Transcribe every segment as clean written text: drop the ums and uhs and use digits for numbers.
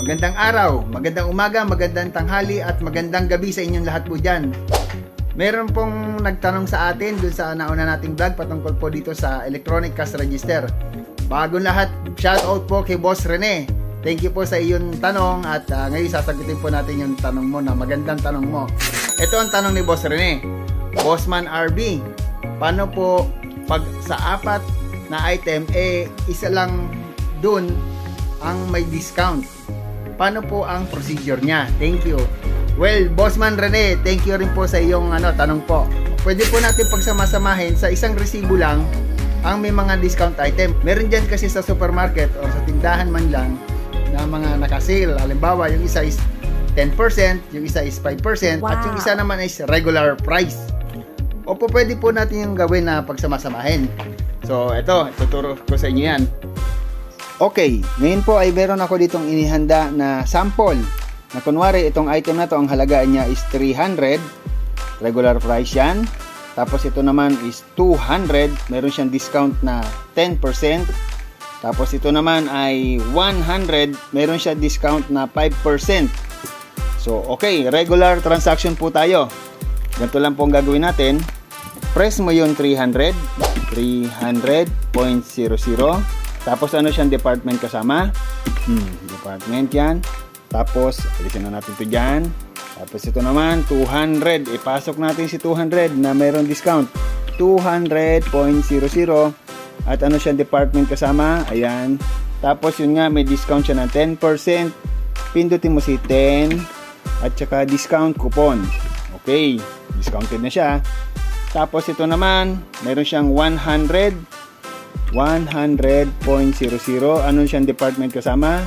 magandang araw, magandang umaga, magandang tanghali at magandang gabi sa inyong lahat po dyan. Meron pong nagtanong sa atin dun sa nauna nating vlog patungkol po dito sa electronic cash register. Bagong lahat, shoutout po kay Boss Rene. Thank you po sa iyong tanong at ngayon sasagutin po natin yung tanong mo na magandang tanong mo. Ito ang tanong ni Boss Rene. Bossman RB, paano po pag sa apat na item isa lang dun ang may discount? Paano po ang procedure niya? Thank you. Well, Bossman Rene, thank you rin po sa iyong tanong po. Pwede po natin pagsama-samahin sa isang resibo lang ang may mga discount item. Meron dyan kasi sa supermarket o sa tindahan man lang na mga nakasale. Halimbawa, yung isa is 10%, yung isa is 5%, wow, at yung isa naman is regular price. O po pwede po natin yung gawin na pagsama-samahin. So, ito, tuturo ko sa inyo yan. Okay, ngayon po ay meron ako ditong inihanda na sample. Na kunwari, itong item na to, ang halagaan niya is 300. Regular price yan. Tapos ito naman is 200. Meron siyang discount na 10%. Tapos ito naman ay 100, meron siya discount na 5%. So, okay, regular transaction po tayo. Ganito lang po ang gagawin natin. Press mo yung 300, 300.00. Tapos ano siyang department kasama? Department yan. Tapos, alisin na natin ito dyan. Tapos ito naman, 200. Ipasok natin si 200 na mayroong discount. 200.00. At ano siyang department kasama? Ayan. Tapos yun nga, may discount siya ng 10%. Pindutin mo si 10. At saka discount coupon. Okay. Discounted na siya. Tapos ito naman, meron siyang 100. 100.00. Ano siyang department kasama?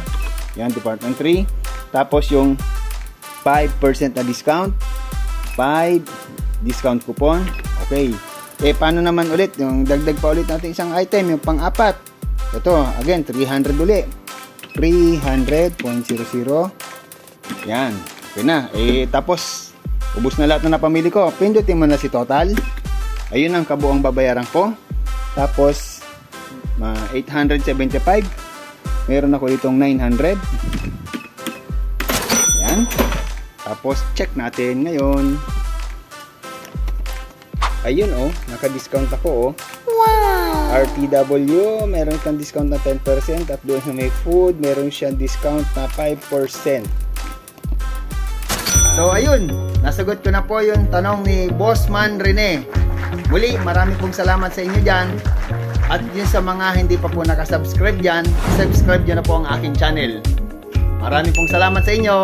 Ayan, department 3. Tapos yung 5% na discount. 5 discount coupon. Okay. Paano naman ulit? Yung dagdag pa ulit natin isang item, yung pang-apat. Ito, again, 300 ulit. 300.00. Yan. Okay na. Tapos, ubos na lahat na napamili ko. Pindutin mo na si total. Ayun ang kabuang babayaran ko. Tapos, 875. Meron ako ditong 900. Yan. Tapos, check natin ngayon. Ayun naka-discount ako Wow! RTW, meron siyang discount na 10% at doon sa may food, meron siyang discount na 5%. So ayun, nasagot ko na po yung tanong ni Bossman Rene. Muli, marami pong salamat sa inyo dyan. At yun sa mga hindi pa po nakasubscribe dyan, subscribe nyo na po ang aking channel. Marami pong salamat sa inyo.